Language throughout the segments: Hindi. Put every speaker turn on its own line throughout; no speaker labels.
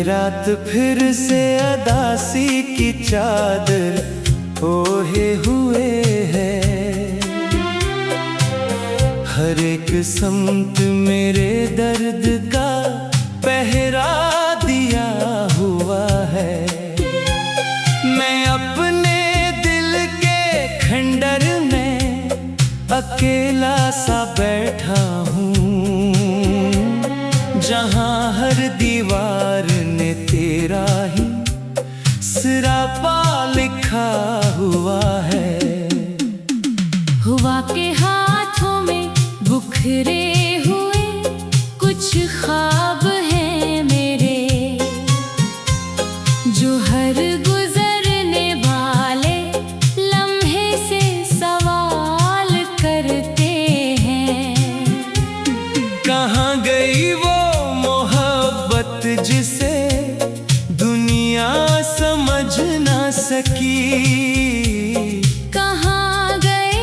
रात फिर से अदासी की चादर ओढ़े हुए है। हर एक समत मेरे दर्द का पहरा दिया हुआ है। मैं अपने दिल के खंडर में अकेला सा बैठा हूँ, जहाँ हर दीवार ने तेरा ही सिरापा लिखा हुआ है।
हुआ के हाथों में बुखरे हुए कुछ ख्वाब हैं मेरे, जो हर गुजरने वाले लम्हे से सवाल करते हैं।
कहाँ गई वो मोहब्बत जिसे दुनिया समझ ना सकी?
कहाँ गए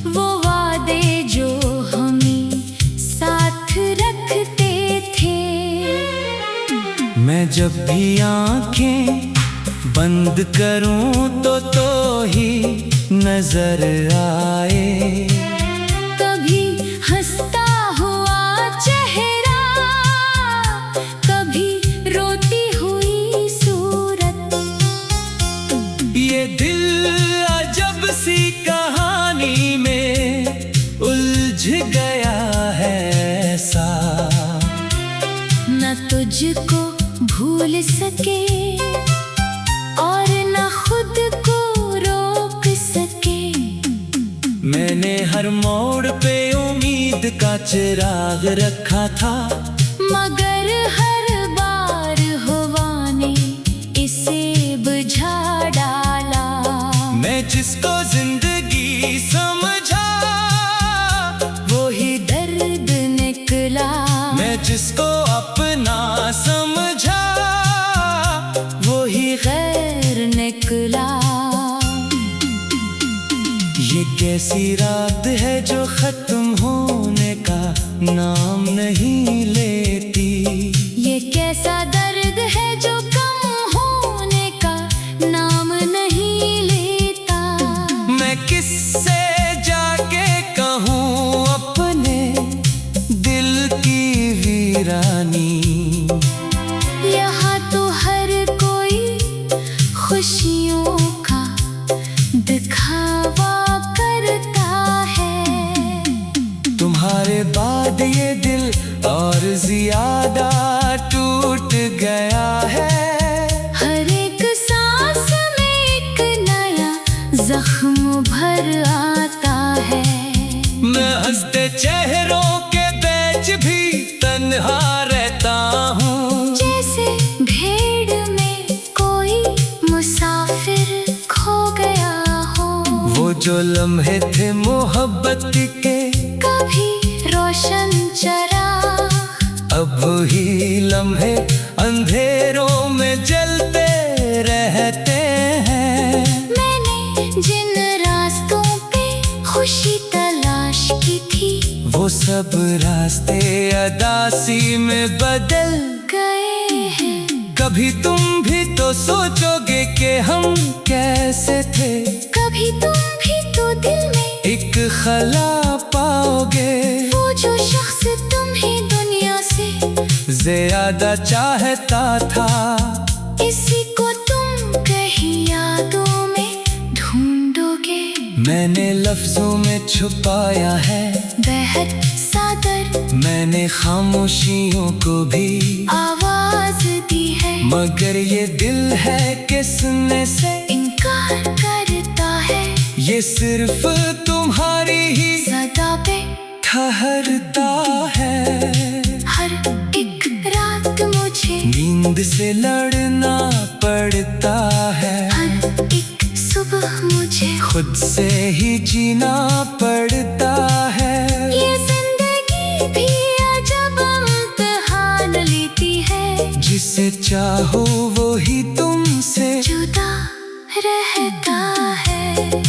वो वादे जो हमें साथ रखते थे?
मैं जब भी आंखें बंद करूं तो ही नजर आए।
कभी हंसता हुआ चेहरा, कभी रोती हुई सूरत।
ये दिल अजब सी कहानी में उलझ गया है ऐसा,
न तुझको भूल सके और न खुद को रोक सके।
मैंने हर मोड़ पे उम्मीद का चिराग रखा था,
मगर हर बार हवा ने इसे बुझा डाला।
मैं जिसको जिंदगी समझा
वो ही दर्द निकला।
मैं जिसको अपना समझा
वो ही गैर निकला।
ये कैसी रात है जो खत्म होने का नाम नहीं लेती?
ये कैसा दर्द है जो कम होने का नाम नहीं लेता?
मैं किससे जाके कहूँ अपने दिल की वीरानी?
यहाँ तो हर कोई खुशियों का दिखावा करता है।
तुम्हारे बाद ये दिल और ज्यादा टूट गया है।
हर एक सांस में एक नया जख्म भर आता है।
मैं हंसते चेहरों के बीच भी तन्हा रहता हूँ,
जैसे भीड़ में कोई मुसाफिर खो गया हो।
वो जो लम्हे थे मोहब्बत के
कभी रोशन चराग,
अब ही लम्हे अंधेरों में जलते रहते हैं।
मैंने जिन रास्तों पे खुशी तलाश की थी,
वो सब रास्ते अदासी में बदल
गए हैं।
कभी तुम भी तो सोचोगे कि हम कैसे थे।
कभी तुम भी तो दिल में
एक खला पाओगे,
वो जो शख्स तुम्हें दुनिया से
ज्यादा चाहता था।
इसी को तुम कहीं यादों में ढूंढोगे।
मैंने लफ्जों में छुपाया है
बेहद सादर,
मैंने खामोशियों को भी
आवाज दी है।
मगर ये दिल है कि सुनने से
इनकार करता है।
ये सिर्फ तुम्हारी ही
सदा पे
ठहरता है।
हर एक रात मुझे
नींद से लड़ना पड़ता है।
हर एक सुबह मुझे
खुद से ही जीना पड़ता है।
ये जिंदगी भी अजब इम्तिहान लेती है।
जिसे चाहो वो ही तुमसे
जुदा रहता है।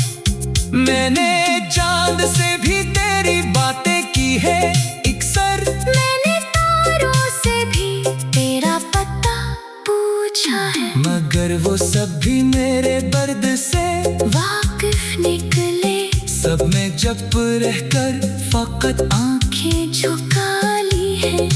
मैंने चांद से भी तेरी बातें की है, एक सर
मैंने तारों से भी तेरा पता
वो सब भी मेरे दर्द से
वाकिफ निकले।
सब में जब रहकर फकत
आंखें झुका ली है,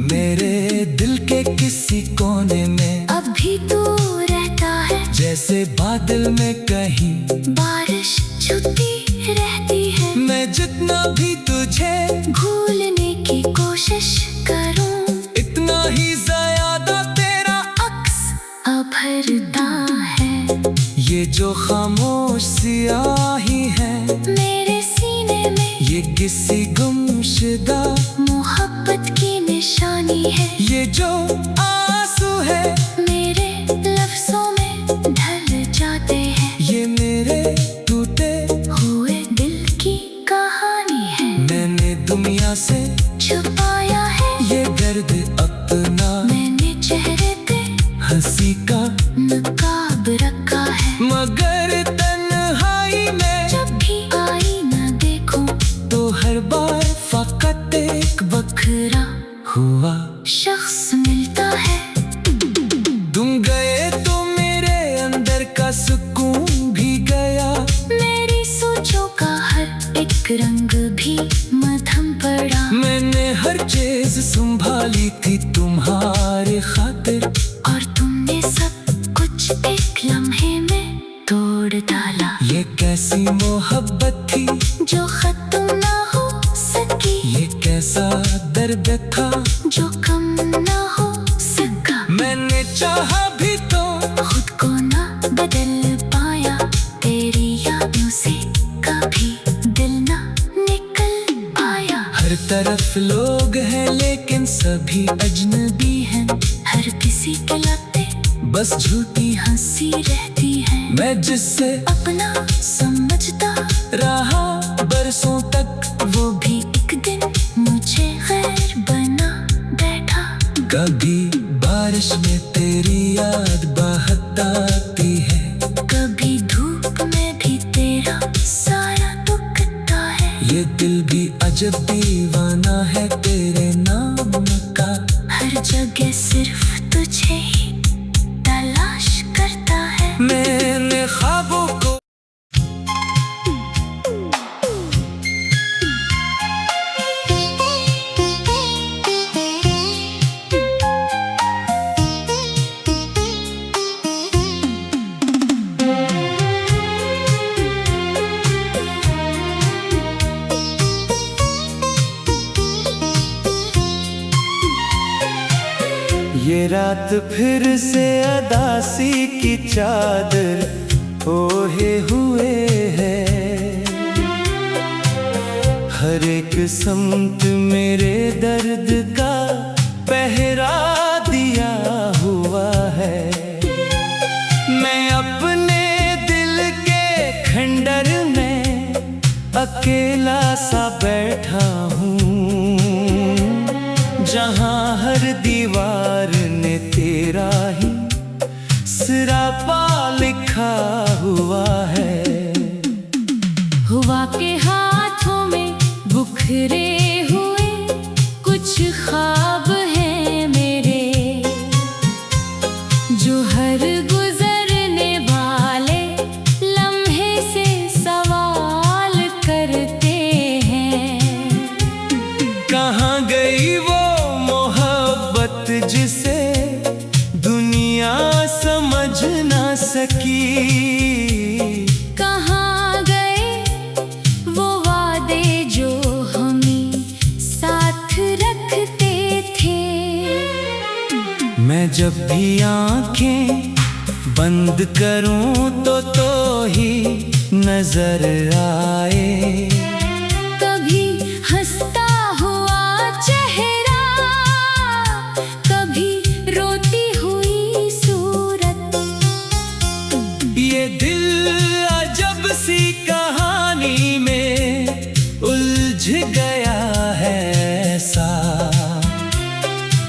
मेरे दिल के किसी कोने में
अभी तो रहता है।
जैसे बादल में कहीं
बारिश छुपी रहती है।
मैं जितना भी तुझे
भूलने की कोशिश करूं,
इतना ही ज्यादा तेरा
अक्स अभरता है।
ये जो खामोश सियाही है
मेरे सीने में,
ये किसी गुमशुदा
मोहब्बत की निशानी है।
ये जो आंसू है
मेरे लफ्जों में ढल जाते हैं,
ये मेरे टूटे
हुए दिल की कहानी है।
मैंने दुनिया से
छुपाया है
ये दर्द अपना,
मैंने चेहरे पे
हंसी का
नकाब रखा है।
मगर तन्हाई में
जब भी आईना देखूं
तो हर बार फकत एक
बखरा
हुआ
शख्स मिलता है।
तुम गए तो मेरे अंदर का सुकून भी गया,
मेरी सोचों का हर एक रंग भी मध्यम पड़ा।
मैंने हर चीज संभाली थी तुम्हारे खातिर,
और तुमने सब कुछ एक लम्हे में तोड़ डाला।
ये कैसी मोहब्बत थी
जो खत्म ना हो सकी,
ये कैसा दर्द था
जो कम ना हो सका।
मैंने चाहा भी तो
खुद को ना बदल पाया, तेरी यादों से कभी दिल ना निकल पाया।
हर तरफ लोग हैं लेकिन सभी अजनबी हैं,
हर किसी के लाते
बस झूठी
हंसी रहती है।
मैं जिससे
अपना समझता
रहा बरसों तक,
वो भी एक दिन मुझे गैर बना बैठा।
कभी बारिश में तेरी याद बहताती है,
कभी धूप में भी तेरा साया दुखता है।
ये दिल भी अजब दीवाना है तेरे नाम का,
हर जगह सिर्फ तुझे ही तलाश करता है।
मैंने ख्वाबों को ये रात फिर से अदासी की चादर ओढ़े हुए है, हर एक समत मेरे दर्द का पहरा दिया हुआ है। मैं अपने दिल के खंडर में अकेला सा बैठा हूँ, जहाँ हर दीवार ने तेरा ही सिरापा लिखा हुआ है।
हुआ के हाथों में बुखरे हुए कुछ ख्वाब हैं मेरे, जो हर गुजरने वाले लम्हे से सवाल करते हैं।
कहाँ गई वो जिसे दुनिया समझ ना सकी,
कहाँ गए वो वादे जो हमें साथ रखते थे।
मैं जब भी आंखें बंद करूं तो ही नजर आए,
कभी हंसता हुआ चेहरा, कभी रोती हुई सूरत।
ये दिल अजब सी कहानी में उलझ गया है ऐसा,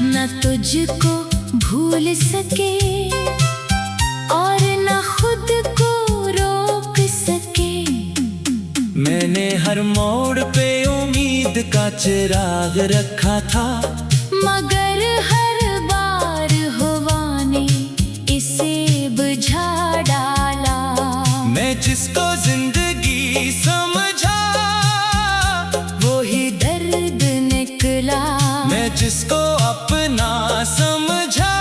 न तुझको भूल सके और न खुद को रोक सके।
मैंने हर मोड़ पे उम्मीद का चिराग रखा था,
मगर हर बार हवा ने इसे
जिसको जिंदगी समझा
वो ही दर्द निकला।
मैं जिसको अपना समझा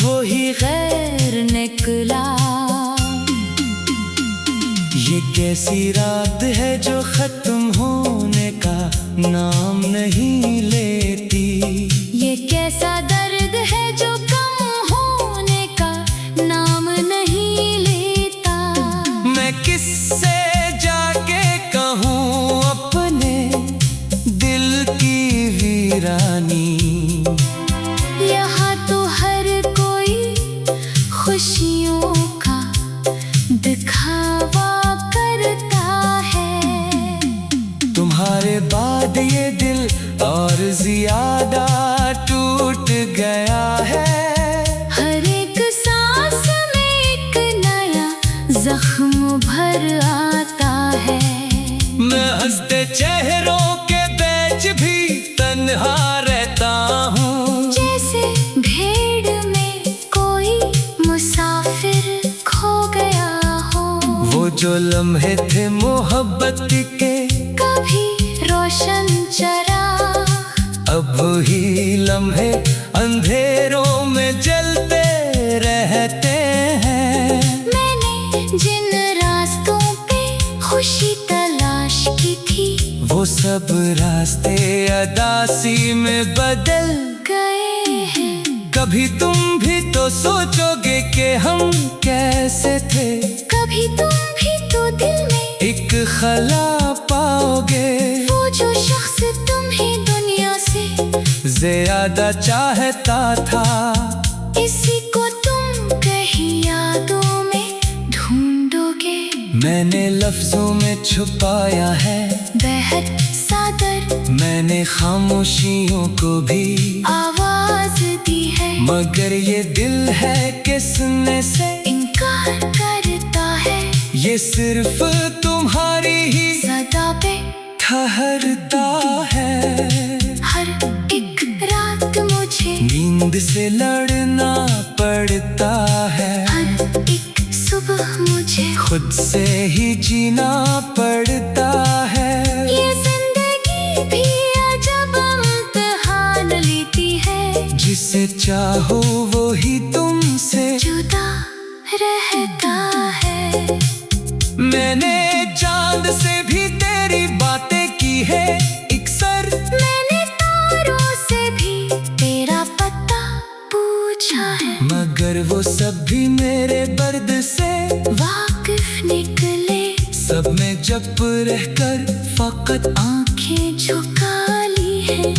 वो ही गैर निकला।
ये कैसी रात है जो खत्म होने का नाम नहीं लेती।
ये कैसा दर्द है जो कम होने का नाम नहीं लेता।
मैं किससे जाके कहूँ अपने दिल की वीरानी।
यहाँ तो हर कोई खुशियों का दिखावा करता है।
तुम्हारे बाद ये दिल और ज्यादा टूट गया है।
हर एक सांस में एक नया जख्म भर आता है।
मैं हंसते चेहरों के बीच भी तन्हा रहता हूँ।
जैसे भीड़ में कोई मुसाफिर खो गया हो।
वो जो लम्हे थे मोहब्बत के
कभी रोशन चराग
अब ही लम्हे अंधेरों में जलते रहते हैं।
मैंने जिन रास्तों पे खुशी तलाश की थी
वो सब रास्ते अदासी में बदल
गए हैं।
कभी तुम भी तो सोचोगे कि हम कैसे थे।
कभी तुम भी तो दिल में
एक खला पाओगे।
वो जो शख्स तुम्हें दुनिया से
ज्यादा चाहता था।
इसी को तुम कहीं यादों में ढूंढोगे।
मैंने लफ्जों में छुपाया है
बेहद सादर
मैंने खामोशियों को भी
आवाज दी है।
मगर ये दिल है कि सुनने से
इनकार करता है।
ये सिर्फ तुम्हारी ही
सदा पे
ठहरता है।
हर एक रात मुझे
नींद से लड़ना पड़ता है।
हर एक सुबह मुझे
खुद से ही जीना पड़ता है।
ये जिंदगी भी अजब इम्तिहान लेती है।
जिसे चाहो वो ही तुमसे
जुदा रहता है।
मैंने चांद से भी तेरी बातें की है इकसर।
मैंने तारों से भी तेरा पता पूछा है।
मगर वो सब भी मेरे दर्द से
वाकिफ निकले।
सब में जब रहकर फकत
आंखें झुका ली है।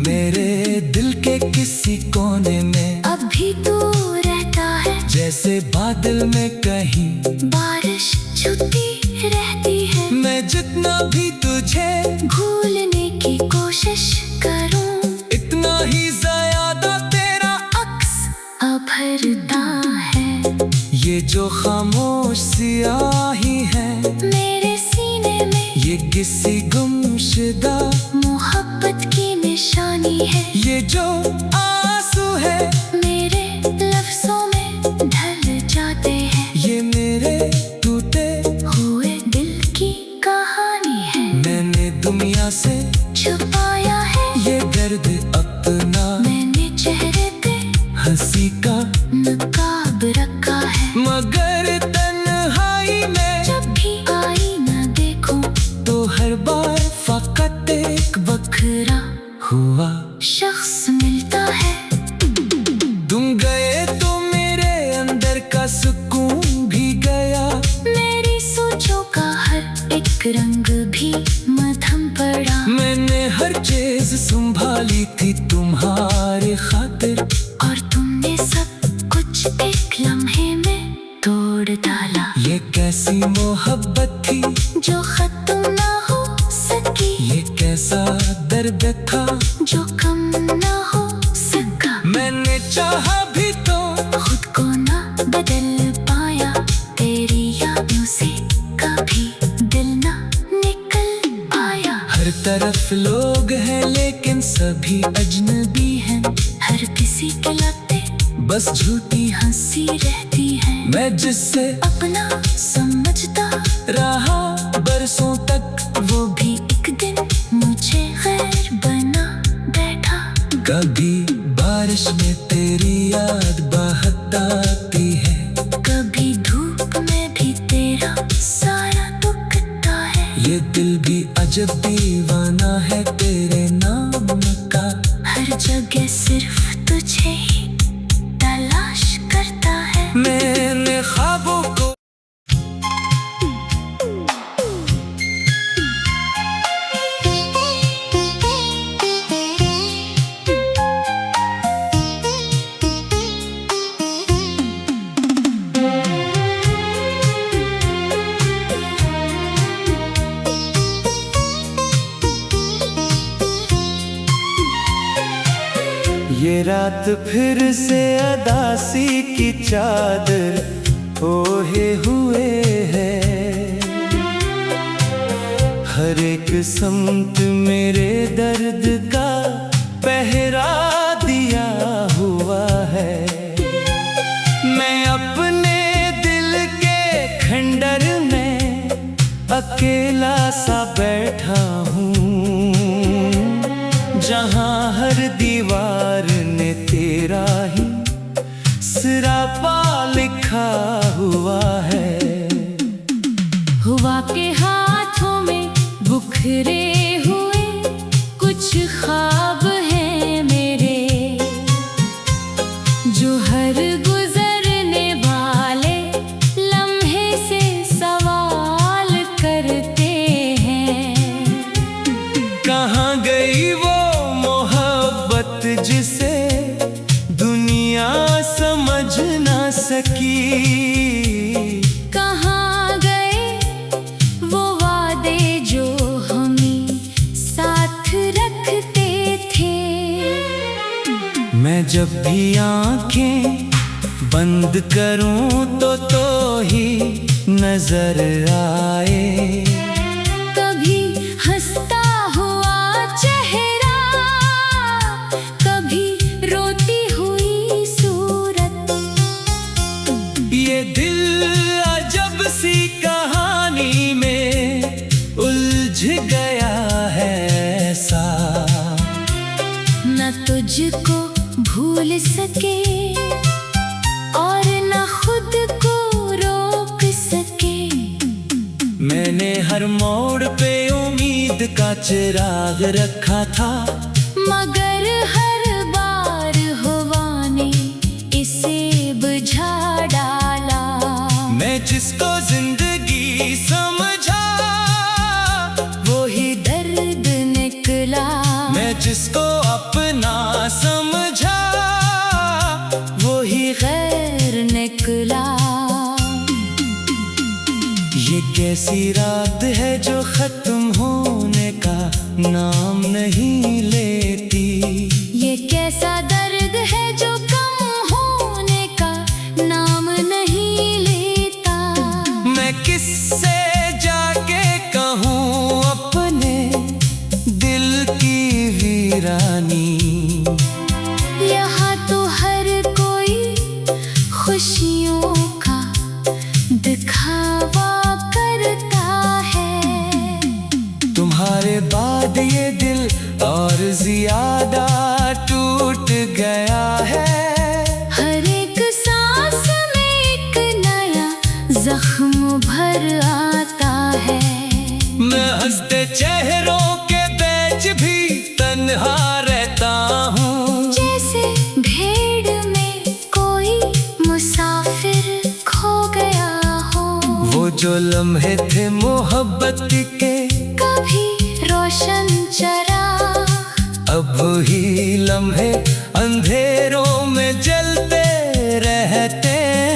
मेरे दिल के किसी कोने में
अब भी तू रहता है।
जैसे बादल में कहीं
बारिश छुपी रहती है।
मैं जितना भी तुझे
भूलने की कोशिश करूं
इतना ही ज्यादा तेरा
अक्स अभरता है।
ये जो खामोश सियाही है
मेरे सीने में
ये किसी गुमशुदा
मोहब्बत की निशानी है।
ये जो आंसू है
मेरे लफ्जों में ढल जाते हैं।
ये मेरे टूटे
हुए दिल की कहानी है।
मैंने दुनिया से
छुपाया है
ये दर्द अपना।
मैंने चेहरे पे
हंसी का
नकाब रखा है।
मगर तन्हाई में
जब भी आईना देखूं
तो हर बार फकत एक
बखरा
हुआ
शख्स मिलता है।
तुम गए तो मेरे अंदर का सुकून भी गया।
मेरी सोचों का हर एक रंग भी मध्यम पड़ा।
मैंने हर चीज संभाली थी तुम्हारे खातिर।
और तुमने सब कुछ एक लम्हे में तोड़ डाला।
ये कैसी मोहब्बत थी
जो खत्म ना हो सकी।
ये कैसा दर्द था
जो कम ना हो सका।
मैंने चाहा भी तो
खुद को ना बदल पाया। तेरी यादों से कभी दिल ना निकल पाया।
हर तरफ लोग हैं लेकिन सभी अजनबी हैं।
हर किसी के लगते
बस झूठी
हंसी रहती है।
मैं जिससे
अपना
दिल भी अजब दीवाना है तेरे नाम का।
हर जगह सिर्फ तुझे ही तलाश करता है।
मैंने ख्वाबों को ये रात फिर से अदासी की चादर ओढ़े हुए है। हर एक समत मेरे दर्द का पहरा दिया हुआ है। मैं अपने दिल के खंडर में अकेला सा बैठा हूँ, जहाँ हर दीवार ने तेरा ही सिरापा लिखा हुआ है।
हुआ के हाथों में बुखरे हुए कुछ ख्वाब हैं मेरे, जो हर गुजरने वाले लम्हे से सवाल करते हैं।
कहाँ गई वो जिसे दुनिया समझ ना सकी?
कहाँ गए वो वादे जो हमें साथ रखते थे?
मैं जब भी आंखें बंद करूं तो ही नजर आए।
कभी हंसता
दिल अजब सी कहानी में उलझ गया है ऐसा,
न तुझको भूल सके और न खुद को रोक सके।
मैंने हर मोड़ पे उम्मीद का चिराग रखा था,
मगर हर बार हवा ने इसे बुझा डाला।
मैं जिसको जिंदगी समझा वो ही
दर्द निकला।
मैं जिसको अपना समझा वो ही
गैर निकला।
ये कैसी रात है जो खत्म होने का नाम नहीं लेती?
ये कैसा दर्द है जो कम होने का नाम नहीं लेता?
मैं किससे जाके कहूँ अपने दिल की वीरानी?
यहाँ तो हर कोई खुशियों का दिखावा करता है।
तुम्हारे बाद ये दिल और ज्यादा टूट गया है।
हर एक सांस में एक नया जख्म भर आता है।
मैं हंसते चेहरों के बीच भी तन्हा रहता हूँ,
जैसे भीड़ में कोई मुसाफिर खो गया हो।
वो जो लम्हे थे मोहब्बत के
कभी रोशन चराग,
अब ही लम्हे अंधेरों में जलते रहते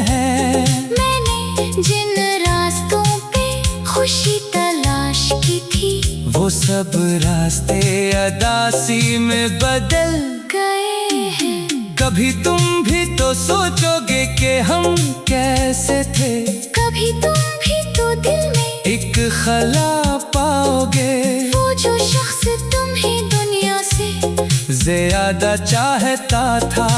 हैं।
मैंने जिन रास्तों पे खुशी तलाश की थी,
वो सब रास्ते अदासी में बदल
गए हैं।
कभी तुम भी तो सोचोगे कि हम कैसे थे।
कभी तुम भी तो दिल में
एक खला पाओगे,
वो जो शख्स तुम्हें दुनिया से
ज्यादा चाहता था।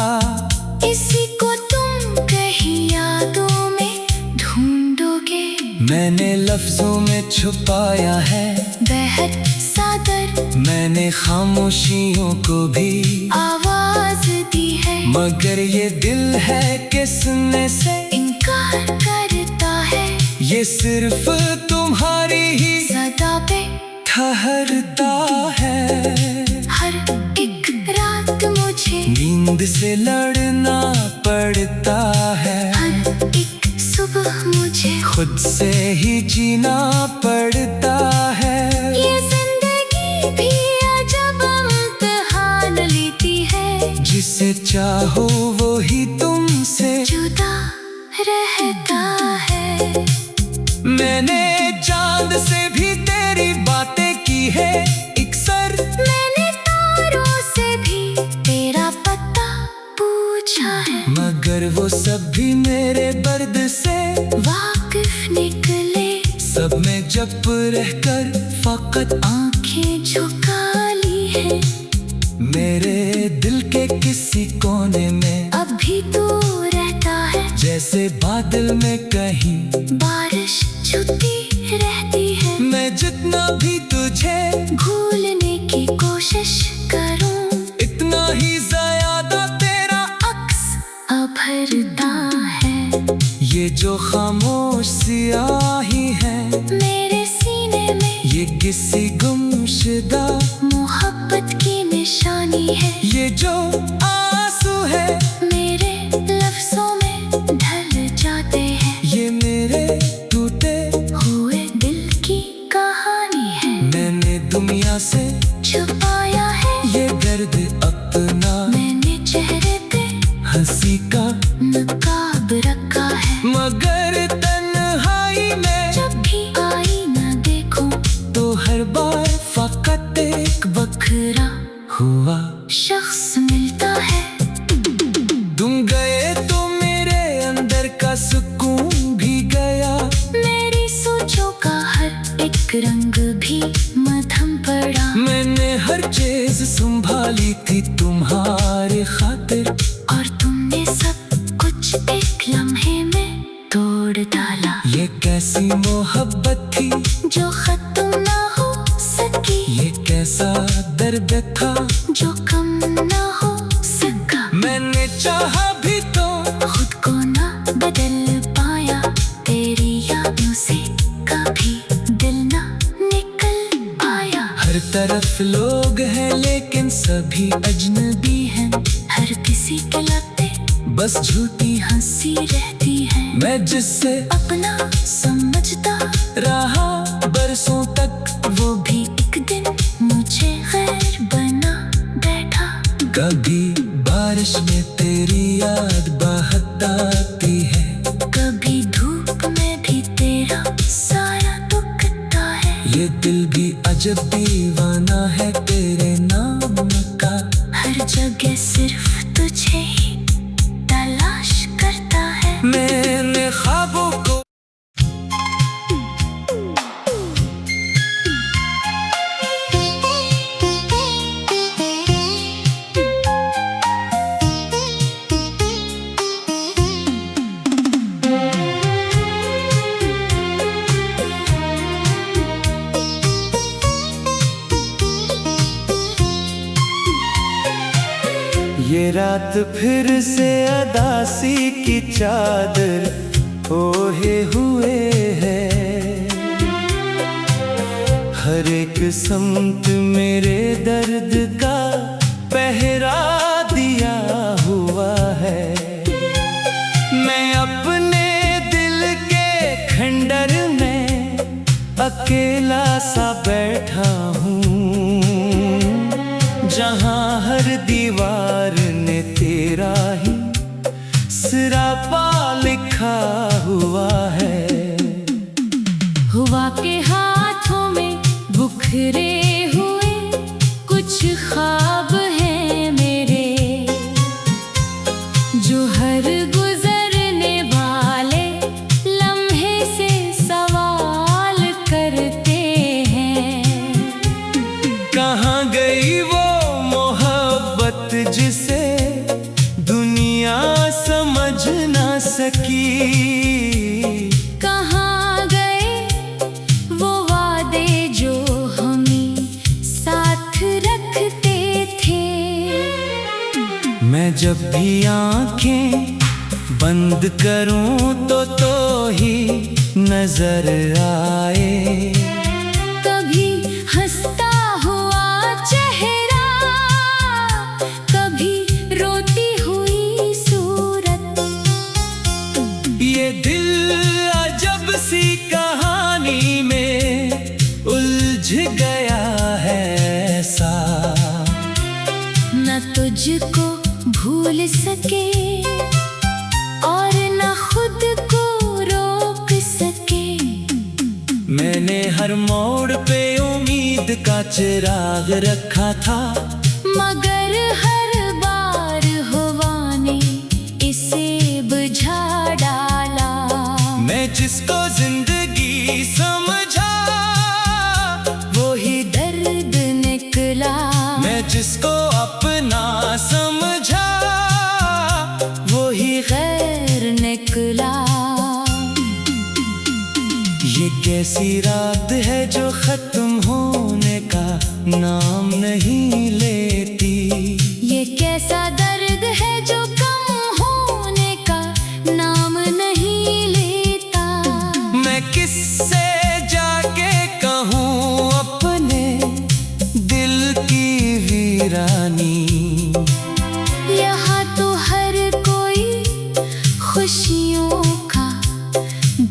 इसी को तुम कहीं यादों में ढूंढोगे।
मैंने लफ्जों में छुपाया है
बेहद सादर,
मैंने खामोशियों को भी
आवाज दी है।
मगर ये दिल है कि सुनने से
इनकार करता है।
ये सिर्फ तुम्हारी ही
सदा पे
ठहरता है।
हर एक रात मुझे
नींद से लड़ना पड़ता है।
हर एक सुबह मुझे
खुद से ही जीना पड़ता है।
ये जिंदगी भी अजब इम्तिहान लेती है।
जिसे चाहो वो ही तुमसे
जुदा रहता है।
मैंने चांद से भी तेरी बातें की है अक्सर।
मैंने तारों से भी तेरा पता पूछा है।
मगर वो सब भी मेरे दर्द से
वाकिफ निकले।
सब में जब रहकर फकत
आंखें झुका ली है।
मेरे दिल के किसी कोने में
अब भी तू रहता है।
जैसे बादल में कहीं
बारिश छुपी रहती है।
मैं जितना भी तुझे
भूलने की कोशिश करूं,
इतना ही ज्यादा तेरा
अक्स अभरता है।
ये जो खामोश सियाही है
मेरे सीने में
ये किसी गुमशुदा
मोहब्बत की निशानी है।
ये जो आंसू है
मेरे लफ्जों में ढल जाते हैं।
ये मेरे टूटे
हुए दिल की कहानी है।
मैंने दुनिया से
छुपाया है
ये दर्द अपना।
मैंने चेहरे पे
हंसी का
नकाब रखा है।
मगर तन्हाई में
जब भी आईना देखूं
तो हर बार फकत एक
बखरा
हुआ
शख्स मिलता है।
तुम गए तो मेरे अंदर का सुकून भी गया।
मेरी सोचों का हर एक रंग भी मध्यम पड़ा।
मैंने हर चीज संभाली थी तुम्हारे खातिर।
और तुमने सब कुछ एक लम्हे में तोड़ डाला।
ये कैसी मोहब्बत थी
जो खत्म ना हो सकी।
ये कैसा दर्द था
जो कम ना हो सका।
मैंने चाहा भी तो
खुद को ना बदल पाया। तेरी यादों से कभी दिल ना निकल पाया।
हर तरफ लोग हैं लेकिन सभी अजनबी हैं।
हर किसी के लगते
बस झूठी
हंसी रहती है।
मैं जिससे
अपना समझता
रहा बरसों तक
वो भी एक दिन मुझे गैर बना बैठा।
कभी बारिश में तेरी याद बहताती है।
कभी धूप में भी तेरा साया दुखता है।
ये दिल भी अजब दीवाना है तेरे नाम का।
हर जगह सिर्फ तुझे ही तलाश करता है।
मैंने ख्वाबों को ये रात फिर से अदासी की चादर ओढ़े हुए है। हर एक समत मेरे दर्द का पहरा दिया हुआ है। मैं अपने दिल के खंडर में अकेला सा बैठा हूँ। जहाँ हर दीवार ने तेरा ही सिरापा लिखा हुआ है।
हुआ के हाथों में बुखरे हुए कुछ ख्वाब हैं मेरे। जो हर गुजरने वाले लम्हे से सवाल करते हैं।
कहाँ गई वो मोहब्बत जिसे दुनिया समझ ना सकी।
कहाँ गए वो वादे जो हमें साथ रखते थे।
मैं जब भी आंखें बंद करूं तो ही नजर आए।
कभी हंस तुझको भूल सके और न खुद को रोक सके।
मैंने हर मोड़ पे उम्मीद का चिराग रखा था,
मगर हर बार हवा ने इसे बुझा डाला।
मैं जिसको जिंदगी समझा
वो ही दर्द निकला।
मैं जिसको अपना समझा
वो ही गैर निकला।
ये कैसी रात है जो खत्म होने का नाम नहीं लेती।
ये कैसा दर्द है जो कम होने का नाम नहीं लेता।
मैं किससे जाके कहूँ अपने दिल की वीरानी।
यहाँ तो हर कोई खुशियों का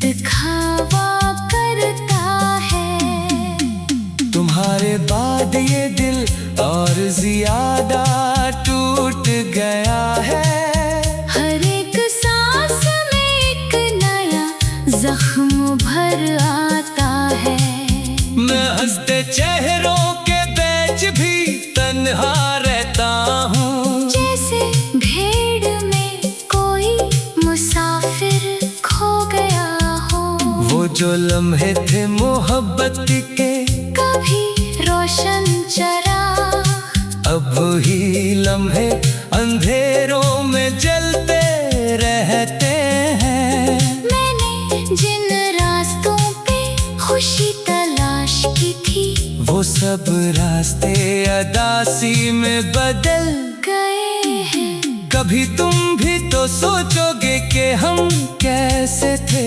दिखावा करता है।
तुम्हारे बाद ये दिल और ज्यादा टूट गया है।
हर एक सांस में एक नया जख्म भर आता है।
मैं हंसते चेहरों के बीच भी तन्हा रहता हूँ।
जैसे भीड़ में कोई मुसाफिर खो गया हो।
वो जो लम्हे थे मोहब्बत के
कभी रोशन चराग
अब ही लम्हे अंधेरों में जलते रहते हैं।
मैंने जिन रास्तों पे खुशी तलाश की थी
वो सब रास्ते अदासी में बदल
गए हैं।
कभी तुम भी तो सोचोगे कि हम कैसे थे।